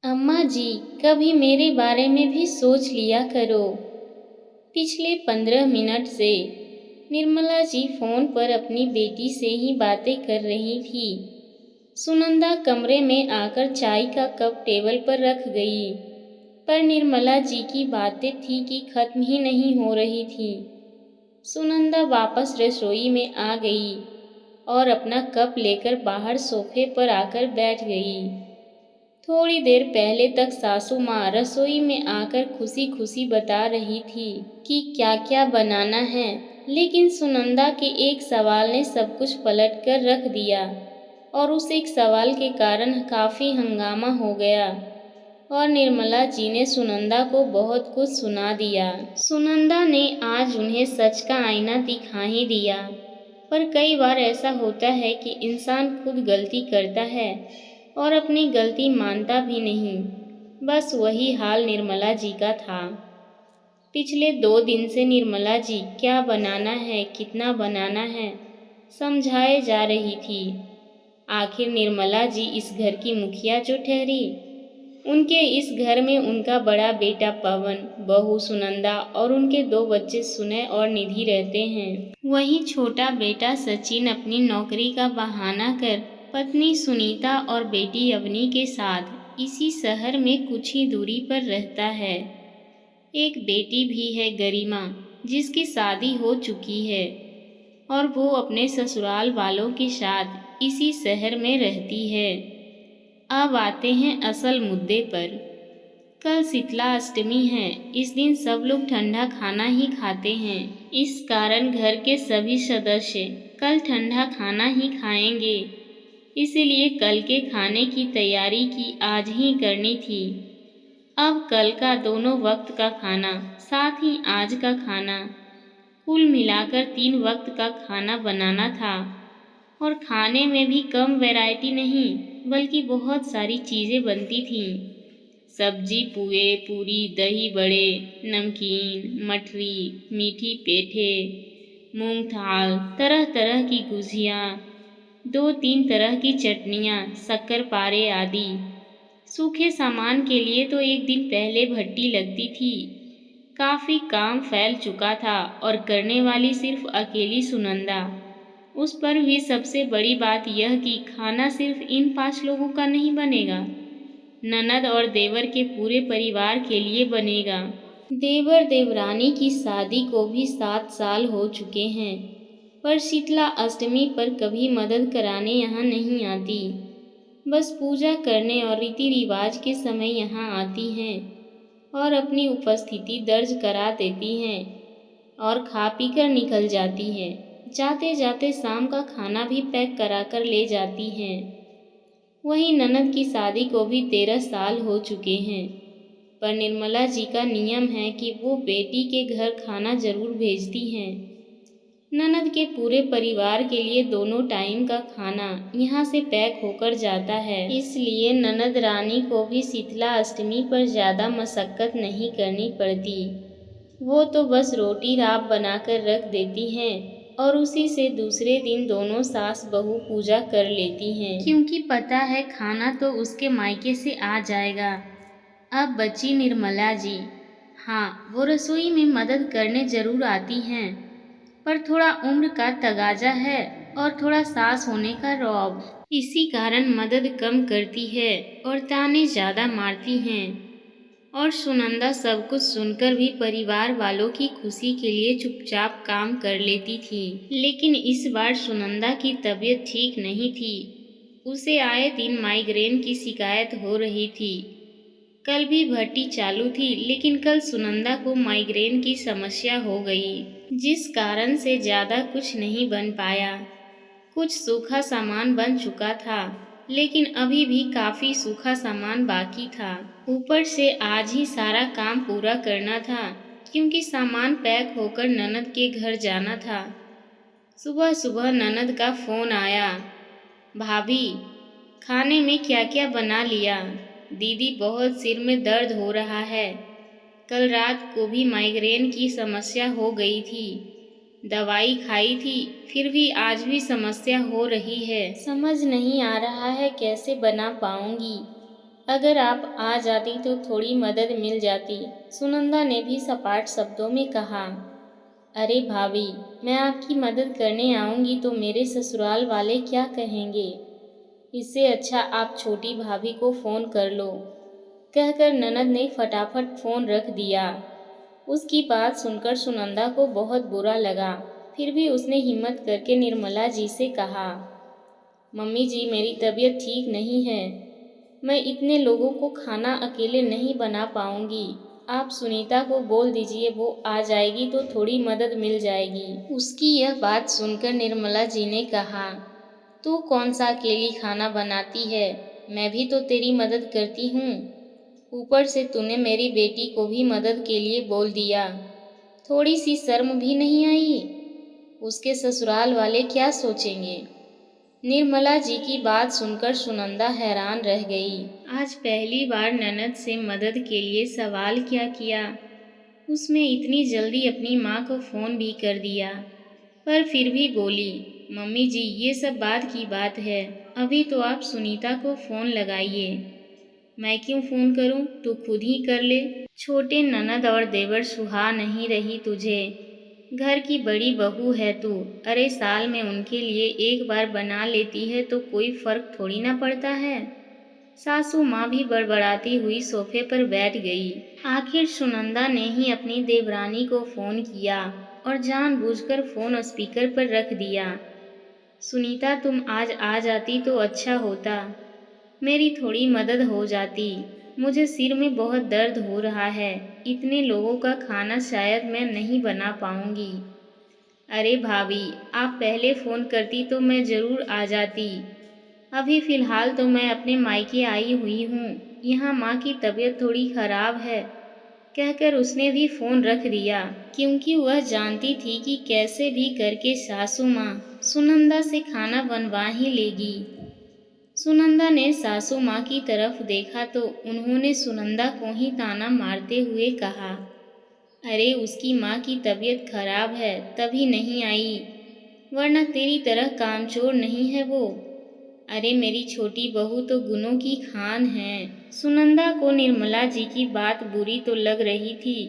अम्मा जी, कभी मेरे बारे में भी सोच लिया करो। पिछले 15 मिनट से निर्मला जी फोन पर अपनी बेटी से ही बातें कर रही थी। सुनंदा कमरे में आकर चाय का कप टेबल पर रख गई, पर निर्मला जी की बातें थी कि खत्म ही नहीं हो रही थी। सुनंदा वापस रसोई में आ गई और अपना कप लेकर बाहर सोफे पर आकर बैठ गई। थोड़ी देर पहले तक सासू माँ रसोई में आकर खुशी खुशी बता रही थी कि क्या क्या बनाना है, लेकिन सुनंदा के एक सवाल ने सब कुछ पलट कर रख दिया और उस एक सवाल के कारण काफ़ी हंगामा हो गया और निर्मला जी ने सुनंदा को बहुत कुछ सुना दिया। सुनंदा ने आज उन्हें सच का आईना दिखा ही दिया, पर कई बार ऐसा होता है कि इंसान खुद गलती करता है और अपनी गलती मानता भी नहीं। बस वही हाल निर्मला जी का था। पिछले 2 दिन से निर्मला जी क्या बनाना है, कितना बनाना है, समझाए जा रही थी। आखिर निर्मला जी इस घर की मुखिया जो ठहरी। उनके इस घर में उनका बड़ा बेटा पवन, बहू सुनंदा और उनके 2 बच्चे सुनय और निधि रहते हैं। वहीं छोटा बेटा सचिन अपनी नौकरी का बहाना कर पत्नी सुनीता और बेटी अवनी के साथ इसी शहर में कुछ ही दूरी पर रहता है। एक बेटी भी है गरिमा, जिसकी शादी हो चुकी है और वो अपने ससुराल वालों के साथ इसी शहर में रहती है। अब आते हैं असल मुद्दे पर। कल शीतला अष्टमी है। इस दिन सब लोग ठंडा खाना ही खाते हैं। इस कारण घर के सभी सदस्य कल ठंडा खाना ही खाएंगे। इसीलिए कल के खाने की तैयारी की आज ही करनी थी। अब कल का दोनों वक्त का खाना, साथ ही आज का खाना, कुल मिलाकर 3 वक्त का खाना बनाना था। और खाने में भी कम वैरायटी नहीं, बल्कि बहुत सारी चीज़ें बनती थीं। सब्जी, पुए, पूरी, दही बड़े, नमकीन, मठरी, मीठी पेठे, मूंग थाल, तरह तरह की गुजिया, 2-3 तरह की चटनियाँ, शक्करपारे आदि। सूखे सामान के लिए तो एक दिन पहले भट्टी लगती थी। काफ़ी काम फैल चुका था और करने वाली सिर्फ अकेली सुनंदा। उस पर भी सबसे बड़ी बात यह कि खाना सिर्फ इन 5 लोगों का नहीं बनेगा, ननद और देवर के पूरे परिवार के लिए बनेगा। देवर देवरानी की शादी को भी 7 साल हो चुके हैं, पर शीतला अष्टमी पर कभी मदद कराने यहाँ नहीं आती। बस पूजा करने और रीति रिवाज के समय यहाँ आती हैं और अपनी उपस्थिति दर्ज करा देती हैं और खा पी कर निकल जाती हैं। जाते जाते शाम का खाना भी पैक करा कर ले जाती हैं। वहीं ननद की शादी को भी 13 साल हो चुके हैं, पर निर्मला जी का नियम है कि वो बेटी के घर खाना जरूर भेजती हैं। ननद के पूरे परिवार के लिए दोनों टाइम का खाना यहाँ से पैक होकर जाता है, इसलिए ननद रानी को भी शीतला अष्टमी पर ज़्यादा मशक्क़त नहीं करनी पड़ती। वो तो बस रोटी राब बनाकर रख देती हैं और उसी से दूसरे दिन दोनों सास बहू पूजा कर लेती हैं, क्योंकि पता है खाना तो उसके मायके से आ जाएगा। अब बची निर्मला जी। हाँ, वो रसोई में मदद करने जरूर आती हैं, पर थोड़ा उम्र का तगाजा है और थोड़ा सास होने का रौब, इसी कारण मदद कम करती है और ताने ज़्यादा मारती हैं। और सुनंदा सब कुछ सुनकर भी परिवार वालों की खुशी के लिए चुपचाप काम कर लेती थी। लेकिन इस बार सुनंदा की तबीयत ठीक नहीं थी। उसे आए दिन माइग्रेन की शिकायत हो रही थी। कल भी भट्टी चालू थी, लेकिन कल सुनंदा को माइग्रेन की समस्या हो गई, जिस कारण से ज़्यादा कुछ नहीं बन पाया। कुछ सूखा सामान बन चुका था, लेकिन अभी भी काफ़ी सूखा सामान बाकी था। ऊपर से आज ही सारा काम पूरा करना था, क्योंकि सामान पैक होकर ननद के घर जाना था। सुबह सुबह ननद का फ़ोन आया, भाभी खाने में क्या क्या बना लिया? दीदी बहुत सिर में दर्द हो रहा है। कल रात को भी माइग्रेन की समस्या हो गई थी, दवाई खाई थी, फिर भी आज भी समस्या हो रही है। समझ नहीं आ रहा है कैसे बना पाऊंगी। अगर आप आ जाती तो थोड़ी मदद मिल जाती, सुनंदा ने भी सपाट शब्दों में कहा। अरे भाभी, मैं आपकी मदद करने आऊंगी तो मेरे ससुराल वाले क्या कहेंगे? इससे अच्छा आप छोटी भाभी को फ़ोन कर लो, कहकर ननद ने फटाफट फ़ोन रख दिया। उसकी बात सुनकर सुनंदा को बहुत बुरा लगा। फिर भी उसने हिम्मत करके निर्मला जी से कहा, मम्मी जी, मेरी तबीयत ठीक नहीं है। मैं इतने लोगों को खाना अकेले नहीं बना पाऊंगी। आप सुनीता को बोल दीजिए, वो आ जाएगी तो थोड़ी मदद मिल जाएगी। उसकी यह बात सुनकर निर्मला जी ने कहा, तू कौन सा अकेली खाना बनाती है? मैं भी तो तेरी मदद करती हूँ। ऊपर से तूने मेरी बेटी को भी मदद के लिए बोल दिया। थोड़ी सी शर्म भी नहीं आई? उसके ससुराल वाले क्या सोचेंगे? निर्मला जी की बात सुनकर सुनंदा हैरान रह गई। आज पहली बार ननद से मदद के लिए सवाल क्या किया। उसने इतनी जल्दी अपनी माँ को फ़ोन भी कर दिया, पर फिर भी बोली, मम्मी जी, ये सब बात की बात है। अभी तो आप सुनीता को फ़ोन लगाइए। मैं क्यों फ़ोन करूं? तू खुद ही कर ले। छोटे ननद और देवर सुहा नहीं रही तुझे। घर की बड़ी बहू है तू। अरे साल में उनके लिए एक बार बना लेती है तो कोई फर्क थोड़ी ना पड़ता है। सासू माँ भी बड़बड़ाती हुई सोफे पर बैठ गई। आखिर सुनंदा ने ही अपनी देवरानी को फ़ोन किया और जानबूझकर फ़ोन स्पीकर पर रख दिया। सुनीता, तुम आज आ जाती तो अच्छा होता। मेरी थोड़ी मदद हो जाती। मुझे सिर में बहुत दर्द हो रहा है। इतने लोगों का खाना शायद मैं नहीं बना पाऊंगी। अरे भाभी, आप पहले फ़ोन करती तो मैं ज़रूर आ जाती। अभी फ़िलहाल तो मैं अपने मायके आई हुई हूँ। यहाँ माँ की तबीयत थोड़ी ख़राब है, कहकर उसने भी फ़ोन रख दिया, क्योंकि वह जानती थी कि कैसे भी करके सासू माँ सुनंदा से खाना बनवा ही लेगी। सुनंदा ने सासू माँ की तरफ देखा तो उन्होंने सुनंदा को ही ताना मारते हुए कहा, अरे उसकी माँ की तबीयत खराब है तभी नहीं आई, वरना तेरी तरह कामचोर नहीं है वो। अरे मेरी छोटी बहू तो गुणों की खान है। सुनंदा को निर्मला जी की बात बुरी तो लग रही थी,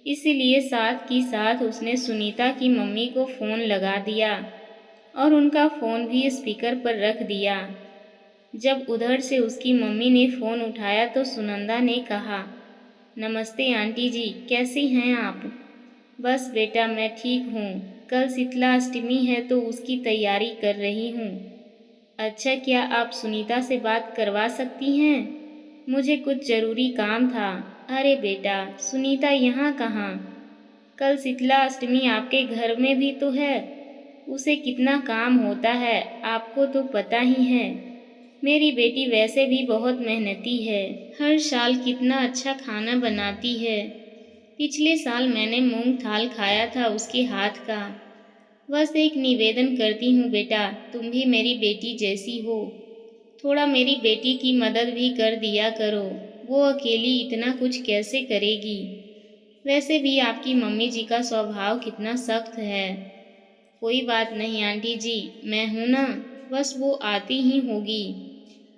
इसलिए साथ ही साथ उसने सुनीता की मम्मी को फ़ोन लगा दिया और उनका फ़ोन भी स्पीकर पर रख दिया। जब उधर से उसकी मम्मी ने फ़ोन उठाया तो सुनंदा ने कहा, नमस्ते आंटी जी, कैसी हैं आप? बस बेटा, मैं ठीक हूँ। कल शीतला अष्टमी है तो उसकी तैयारी कर रही हूँ। अच्छा, क्या आप सुनीता से बात करवा सकती हैं? मुझे कुछ ज़रूरी काम था। अरे बेटा, सुनीता यहाँ कहाँ? कल शीतला अष्टमी आपके घर में भी तो है। उसे कितना काम होता है, आपको तो पता ही है। मेरी बेटी वैसे भी बहुत मेहनती है। हर साल कितना अच्छा खाना बनाती है। पिछले साल मैंने मूंग थाल खाया था उसके हाथ का। बस एक निवेदन करती हूँ बेटा, तुम भी मेरी बेटी जैसी हो। थोड़ा मेरी बेटी की मदद भी कर दिया करो। वो अकेली इतना कुछ कैसे करेगी? वैसे भी आपकी मम्मी जी का स्वभाव कितना सख्त है। कोई बात नहीं आंटी जी, मैं हूँ ना, बस वो आती ही होगी।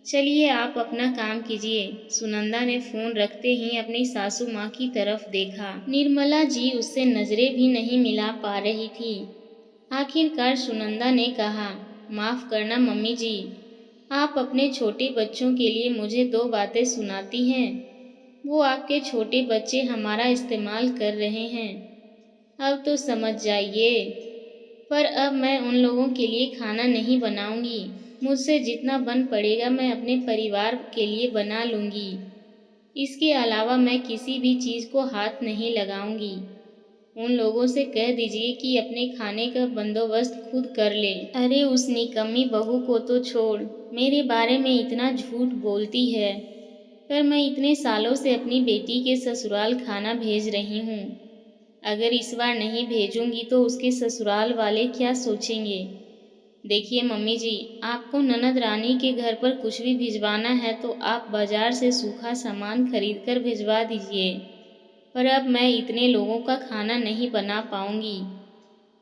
चलिए आप अपना काम कीजिए। सुनंदा ने फ़ोन रखते ही अपनी सासू माँ की तरफ देखा। निर्मला जी उससे नज़रें भी नहीं मिला पा रही थी। आखिरकार सुनंदा ने कहा, माफ़ करना मम्मी जी, आप अपने छोटे बच्चों के लिए मुझे दो बातें सुनाती हैं। वो आपके छोटे बच्चे हमारा इस्तेमाल कर रहे हैं, अब तो समझ जाइए। पर अब मैं उन लोगों के लिए खाना नहीं बनाऊंगी। मुझसे जितना बन पड़ेगा मैं अपने परिवार के लिए बना लूंगी। इसके अलावा मैं किसी भी चीज़ को हाथ नहीं लगाऊंगी। उन लोगों से कह दीजिए कि अपने खाने का बंदोबस्त खुद कर ले। अरे उस निकम्मी बहू को तो छोड़, मेरे बारे में इतना झूठ बोलती है, पर मैं इतने सालों से अपनी बेटी के ससुराल खाना भेज रही हूँ। अगर इस बार नहीं भेजूंगी तो उसके ससुराल वाले क्या सोचेंगे? देखिए मम्मी जी, आपको ननद रानी के घर पर कुछ भी भिजवाना है तो आप बाजार से सूखा सामान खरीद कर भिजवा दीजिए, पर अब मैं इतने लोगों का खाना नहीं बना पाऊंगी।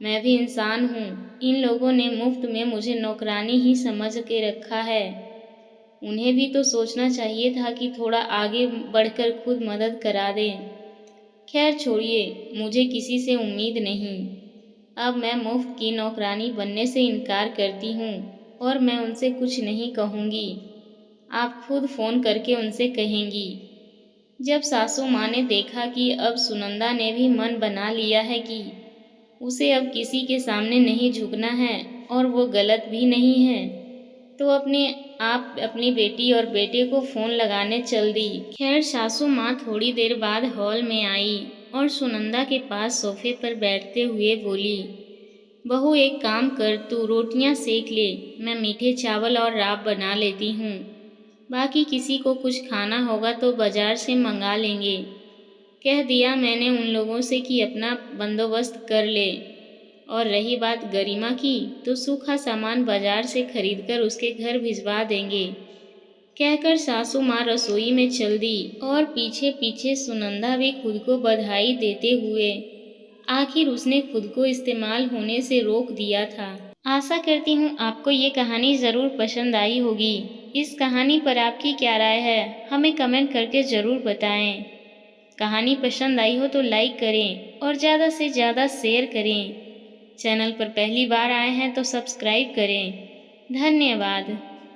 मैं भी इंसान हूँ। इन लोगों ने मुफ्त में मुझे नौकरानी ही समझ के रखा है। उन्हें भी तो सोचना चाहिए था कि थोड़ा आगे बढ़कर खुद मदद करा दें। खैर छोड़िए, मुझे किसी से उम्मीद नहीं। अब मैं मुफ्त की नौकरानी बनने से इनकार करती हूँ और मैं उनसे कुछ नहीं कहूँगी। आप खुद फ़ोन करके उनसे कहेंगी। जब सासू माँ ने देखा कि अब सुनंदा ने भी मन बना लिया है कि उसे अब किसी के सामने नहीं झुकना है और वो गलत भी नहीं है, तो अपने आप अपनी बेटी और बेटे को फ़ोन लगाने चल दी। खैर सासू माँ थोड़ी देर बाद हॉल में आई और सुनंदा के पास सोफे पर बैठते हुए बोली, बहू एक काम कर, तू रोटियां सेक ले, मैं मीठे चावल और राब बना लेती हूँ। बाकी किसी को कुछ खाना होगा तो बाजार से मंगा लेंगे। कह दिया मैंने उन लोगों से कि अपना बंदोबस्त कर ले। और रही बात गरिमा की, तो सूखा सामान बाजार से खरीदकर उसके घर भिजवा देंगे। कहकर सासू माँ रसोई में चल दी और पीछे पीछे सुनंदा भी खुद को बधाई देते हुए। आखिर उसने खुद को इस्तेमाल होने से रोक दिया था। आशा करती हूँ आपको ये कहानी ज़रूर पसंद आई होगी। इस कहानी पर आपकी क्या राय है, हमें कमेंट करके ज़रूर बताएं। कहानी पसंद आई हो तो लाइक करें और ज़्यादा से ज़्यादा शेयर करें। चैनल पर पहली बार आए हैं तो सब्सक्राइब करें। धन्यवाद।